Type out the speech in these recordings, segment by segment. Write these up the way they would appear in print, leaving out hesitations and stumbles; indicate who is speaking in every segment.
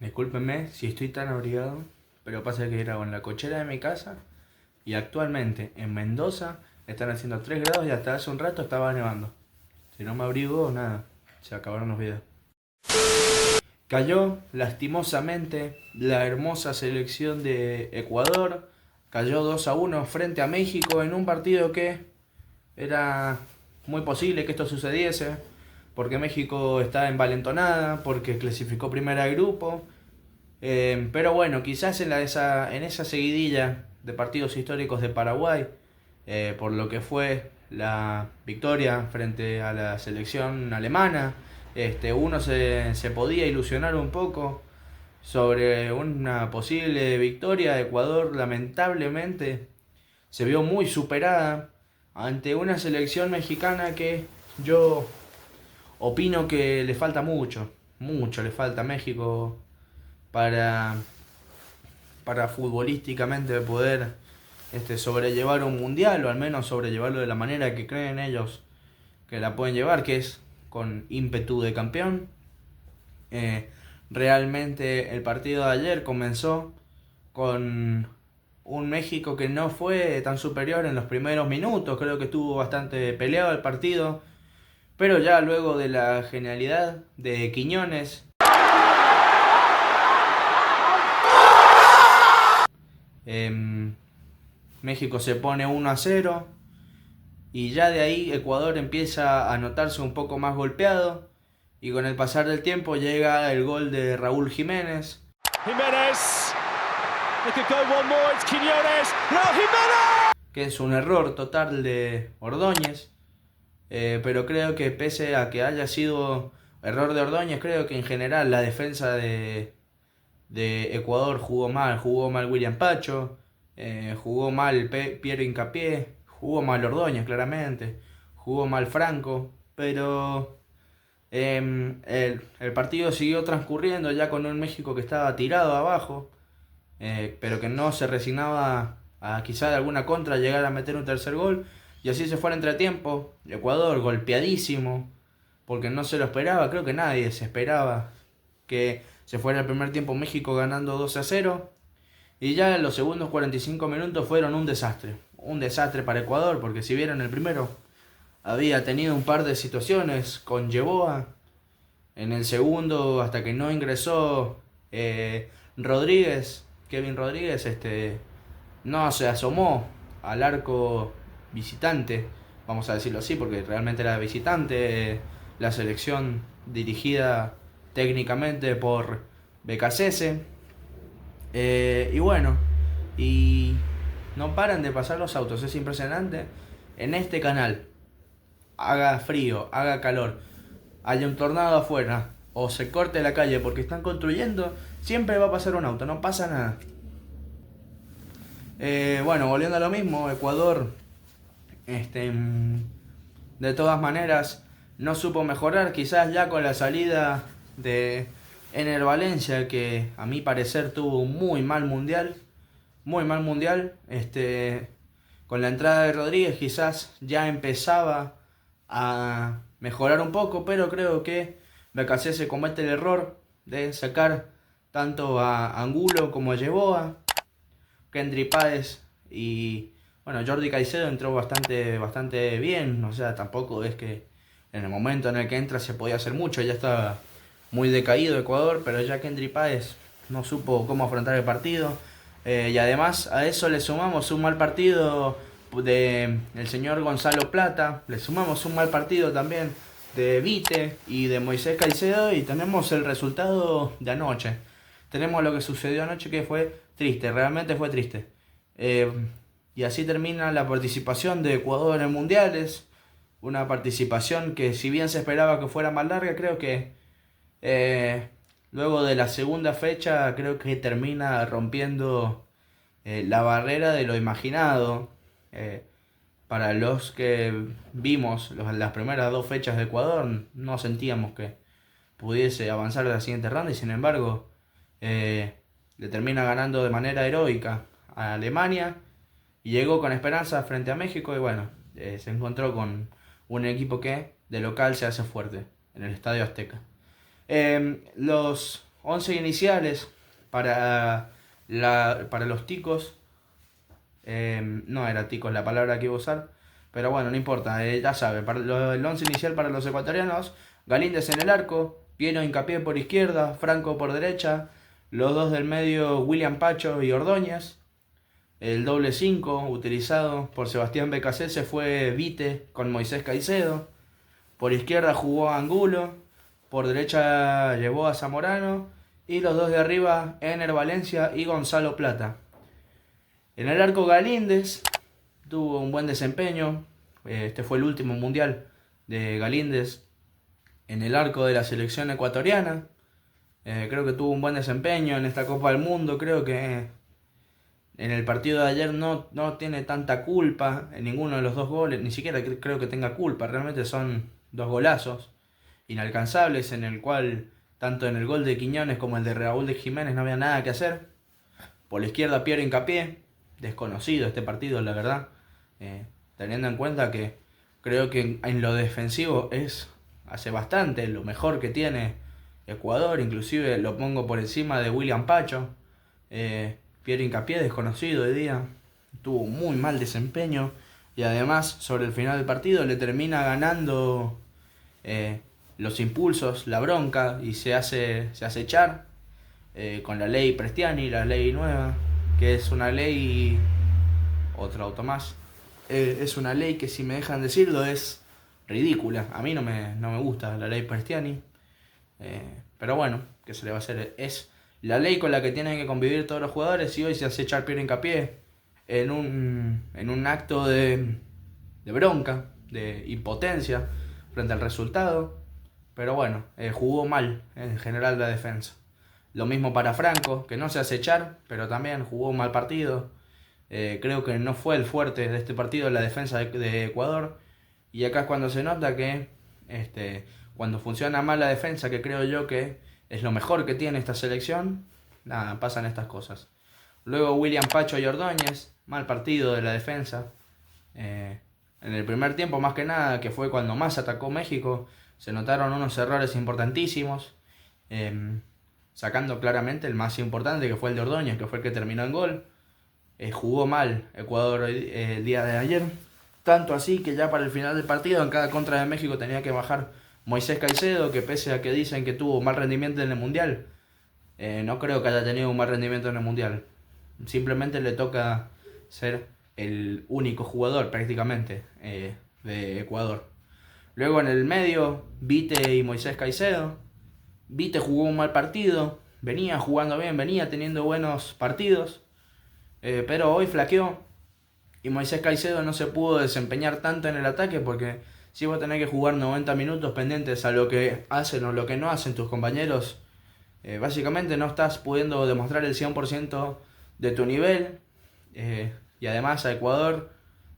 Speaker 1: Discúlpenme si estoy tan abrigado, pero pasa que grabo en la cochera de mi casa y actualmente en Mendoza están haciendo 3 grados y hasta hace un rato estaba nevando. Si no me abrigo, nada, se acabaron los videos. Cayó lastimosamente la hermosa selección de Ecuador, cayó 2-1 frente a México en un partido que era muy posible que esto sucediese, porque México está envalentonada, porque clasificó primera de grupo. Pero bueno, quizás en esa seguidilla de partidos históricos de Paraguay, por lo que fue la victoria frente a la selección alemana, uno se podía ilusionar un poco sobre una posible victoria. Ecuador lamentablemente se vio muy superada ante una selección mexicana que yo opino que le falta mucho, mucho le falta a México para, para futbolísticamente poder sobrellevar un mundial, o al menos sobrellevarlo de la manera que creen ellos que la pueden llevar, que es con ímpetu de campeón. Realmente el partido de ayer comenzó con un México que no fue tan superior en los primeros minutos, creo que estuvo bastante peleado el partido, pero ya luego de la genialidad de Quiñones, México se pone 1-0 y ya de ahí Ecuador empieza a notarse un poco más golpeado y con el pasar del tiempo llega el gol de Raúl Jiménez. Jiménez, que es un error total de Ordóñez, pero creo que pese a que haya sido error de Ordóñez, creo que en general la defensa de Ecuador jugó mal William Pacho, jugó mal Piero Hincapié, jugó mal Ordóñez claramente, jugó mal Franco, pero el partido siguió transcurriendo ya con un México que estaba tirado abajo, pero que no se resignaba a quizá de alguna contra llegar a meter un tercer gol, y así se fue al entretiempo. Ecuador golpeadísimo, porque no se lo esperaba, creo que nadie se esperaba que se fuera el primer tiempo México ganando 2-0. Y ya en los segundos 45 minutos fueron un desastre. Un desastre para Ecuador, porque si vieron el primero, había tenido un par de situaciones con Yeboah. En el segundo, hasta que no ingresó Rodríguez, Kevin Rodríguez, no se asomó al arco visitante, vamos a decirlo así, porque realmente era visitante, la selección dirigida técnicamente por Becasese. Y bueno, y no paran de pasar los autos, es impresionante. En este canal, haga frío, haga calor, haya un tornado afuera o se corte la calle porque están construyendo, siempre va a pasar un auto, no pasa nada. Bueno, volviendo a lo mismo, Ecuador, de todas maneras, no supo mejorar, quizás ya con la salida de Ener Valencia, que a mi parecer tuvo un muy mal mundial, con la entrada de Rodríguez quizás ya empezaba a mejorar un poco, pero creo que Becasese comete el error de sacar tanto a Angulo como a Yeboah. Kendry Páez y bueno, Jordi Caicedo entró bastante bien, o sea, tampoco es que en el momento en el que entra se podía hacer mucho, ya estaba muy decaído Ecuador, pero ya Kendry Páez no supo cómo afrontar el partido. Y además a eso le sumamos un mal partido de el señor Gonzalo Plata, le sumamos un mal partido también de Vite y de Moisés Caicedo, y tenemos el resultado de anoche. Tenemos lo que sucedió anoche, que fue triste, realmente fue triste. Eh, y así termina la participación de Ecuador en mundiales. Una participación que, si bien se esperaba que fuera más larga, creo que eh, luego de la segunda fecha, creo que termina rompiendo la barrera de lo imaginado. Eh, para los que vimos las primeras dos fechas de Ecuador, no sentíamos que pudiese avanzar a la siguiente ronda, y sin embargo eh, le termina ganando de manera heroica a Alemania y llegó con esperanza frente a México, y bueno, se encontró con un equipo que de local se hace fuerte en el Estadio Azteca. Los 11 iniciales para los ticos. No era ticos la palabra que iba a usar, pero bueno, no importa, ya sabe, el 11 inicial para los ecuatorianos: Galíndez en el arco, Piero Hincapié por izquierda, Franco por derecha, los dos del medio William Pacho y Ordóñez. El doble 5 utilizado por Sebastián Becasese fue Vite con Moisés Caicedo. Por izquierda jugó Angulo, por derecha llevó a Zamorano, y los dos de arriba, Ener Valencia y Gonzalo Plata. En el arco Galíndez tuvo un buen desempeño. Este fue el último mundial de Galíndez en el arco de la selección ecuatoriana. Creo que tuvo un buen desempeño en esta Copa del Mundo. Creo que en el partido de ayer no tiene tanta culpa en ninguno de los dos goles. Ni siquiera creo que tenga culpa. Realmente son dos golazos inalcanzables, en el cual tanto en el gol de Quiñones como el de Raúl de Jiménez no había nada que hacer. Por la izquierda Piero Hincapié, desconocido este partido, la verdad, teniendo en cuenta que creo que en lo defensivo hace bastante lo mejor que tiene Ecuador. Inclusive lo pongo por encima de William Pacho. Piero Hincapié, desconocido de día, tuvo muy mal desempeño, y además sobre el final del partido le termina ganando los impulsos, la bronca, y se hace echar con la ley Prestiani, la ley nueva, que es una ley, otro auto más, es una ley que, si me dejan decirlo, es ridícula. A mí no me gusta la ley Prestiani, pero bueno, ¿qué se le va a hacer? Es la ley con la que tienen que convivir todos los jugadores, y hoy se hace echar Piero Hincapié en un acto de bronca, de impotencia frente al resultado. Pero bueno, jugó mal en general la defensa. Lo mismo para Franco, que no se hace echar, pero también jugó un mal partido. Creo que no fue el fuerte de este partido la defensa de Ecuador. Y acá es cuando se nota que cuando funciona mal la defensa, que creo yo que es lo mejor que tiene esta selección, nada, pasan estas cosas. Luego William Pacho y Ordóñez, mal partido de la defensa. En el primer tiempo, más que nada, que fue cuando más atacó México, se notaron unos errores importantísimos, sacando claramente el más importante, que fue el de Ordóñez, que fue el que terminó en gol. Jugó mal Ecuador el día de ayer, tanto así que ya para el final del partido, en cada contra de México tenía que bajar Moisés Caicedo, que pese a que dicen que tuvo mal rendimiento en el Mundial, no creo que haya tenido un mal rendimiento en el Mundial. Simplemente le toca ser el único jugador prácticamente de Ecuador. Luego en el medio, Vite y Moisés Caicedo. Vite jugó un mal partido, venía jugando bien, venía teniendo buenos partidos, pero hoy flaqueó, y Moisés Caicedo no se pudo desempeñar tanto en el ataque, porque si vos tenés que jugar 90 minutos pendientes a lo que hacen o lo que no hacen tus compañeros, básicamente no estás pudiendo demostrar el 100% de tu nivel. Y además a Ecuador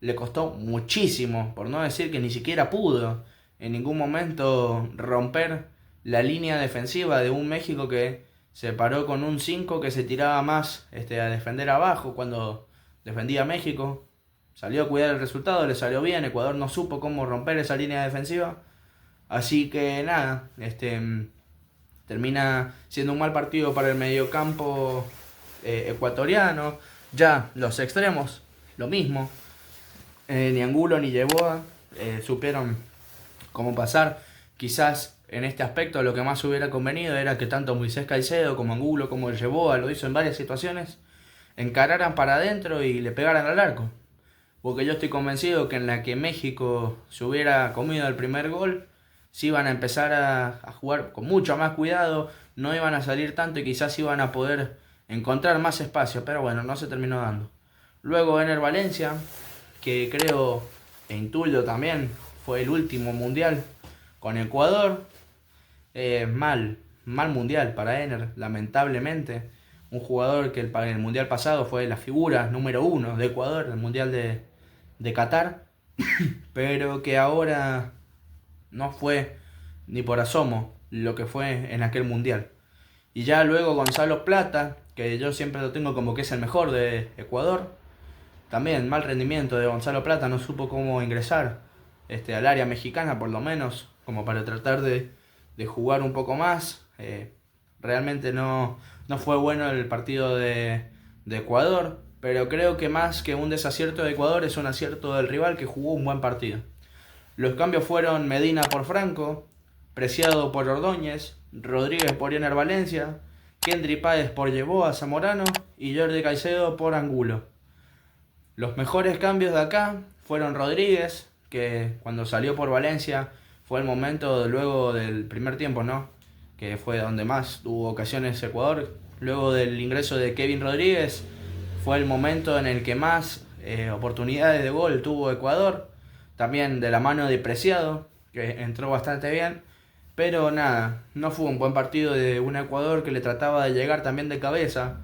Speaker 1: le costó muchísimo, por no decir que ni siquiera pudo en ningún momento romper la línea defensiva de un México que se paró con un 5 que se tiraba más a defender abajo cuando defendía México. Salió a cuidar el resultado, le salió bien. Ecuador no supo cómo romper esa línea defensiva. Así que nada, termina siendo un mal partido para el mediocampo ecuatoriano. Ya los extremos, lo mismo. Ni Angulo ni Yeboah supieron cómo pasar. Quizás en este aspecto lo que más hubiera convenido era que tanto Moisés Caicedo como Angulo como Yeboah, lo hizo en varias situaciones, encararan para adentro y le pegaran al arco. Porque yo estoy convencido que en la que México se hubiera comido el primer gol, sí iban a empezar a jugar con mucho más cuidado, no iban a salir tanto y quizás iban a poder encontrar más espacio, pero bueno, no se terminó dando. Luego Ener Valencia, que creo e intuyo también fue el último mundial con Ecuador. Mal mundial para Ener, lamentablemente. Un jugador que el mundial pasado fue la figura número 1 de Ecuador, el mundial de Qatar, pero que ahora no fue ni por asomo lo que fue en aquel mundial. Y ya luego Gonzalo Plata, que yo siempre lo tengo como que es el mejor de Ecuador. También mal rendimiento de Gonzalo Plata, no supo cómo ingresar al área mexicana, por lo menos, como para tratar de jugar un poco más. Realmente no fue bueno el partido de Ecuador, pero creo que más que un desacierto de Ecuador es un acierto del rival que jugó un buen partido. Los cambios fueron Medina por Franco, Preciado por Ordóñez, Rodríguez por Ener Valencia, Kendry Páez por Yeboah Zamorano y Jordi Caicedo por Angulo. Los mejores cambios de acá fueron Rodríguez, que cuando salió por Valencia fue el momento luego del primer tiempo, ¿no? Que fue donde más tuvo ocasiones Ecuador. Luego del ingreso de Kevin Rodríguez fue el momento en el que más oportunidades de gol tuvo Ecuador. También de la mano de Preciado, que entró bastante bien. Pero nada, no fue un buen partido de un Ecuador que le trataba de llegar también de cabeza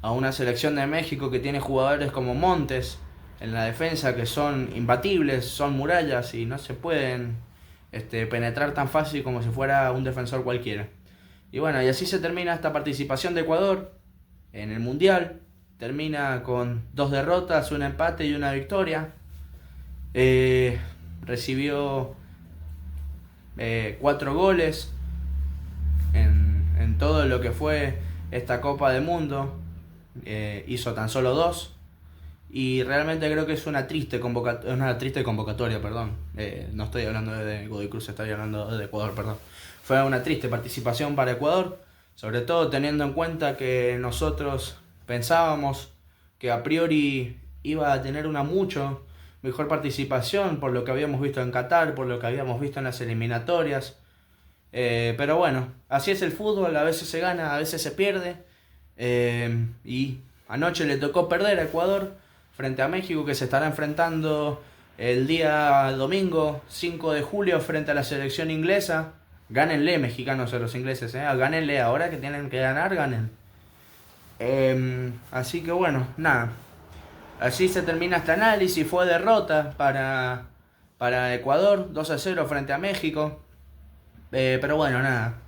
Speaker 1: a una selección de México que tiene jugadores como Montes en la defensa que son imbatibles, son murallas y no se pueden penetrar tan fácil como si fuera un defensor cualquiera. Y bueno, y así se termina esta participación de Ecuador en el Mundial. Termina con 2 derrotas, un empate y una victoria. Recibió 4 goles en todo lo que fue esta Copa del Mundo. Hizo tan solo 2. Y realmente creo que es una triste convocatoria, perdón. No estoy hablando de Godoy Cruz, estoy hablando de Ecuador, perdón. Fue una triste participación para Ecuador, sobre todo teniendo en cuenta que nosotros pensábamos que a priori iba a tener una mucho mejor participación por lo que habíamos visto en Qatar, por lo que habíamos visto en las eliminatorias. Pero bueno, así es el fútbol, a veces se gana, a veces se pierde. Y anoche le tocó perder a Ecuador frente a México, que se estará enfrentando el día domingo 5 de julio frente a la selección inglesa. Gánenle, mexicanos, a los ingleses, gánenle, ahora que tienen que ganar, ganen. Así que bueno, nada. Así se termina este análisis. Fue derrota para Ecuador, 2-0 frente a México. Pero bueno, nada.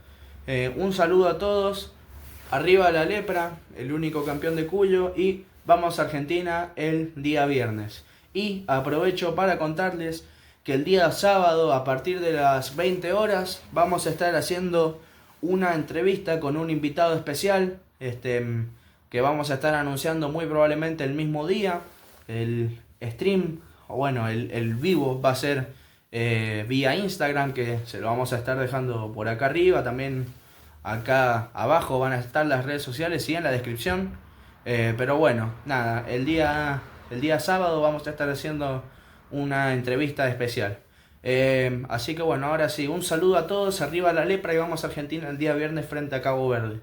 Speaker 1: Un saludo a todos. Arriba la lepra, el único campeón de Cuyo. Y vamos a Argentina el día viernes. Y aprovecho para contarles que el día sábado, a partir de las 20 horas, vamos a estar haciendo una entrevista con un invitado especial. Que vamos a estar anunciando muy probablemente el mismo día. El stream, o bueno, el vivo va a ser vía Instagram, que se lo vamos a estar dejando por acá arriba. También acá abajo van a estar las redes sociales y en la descripción. Pero bueno, nada, el día sábado vamos a estar haciendo una entrevista especial. Así que bueno, ahora sí, un saludo a todos, arriba la lepra y vamos a Argentina el día viernes frente a Cabo Verde.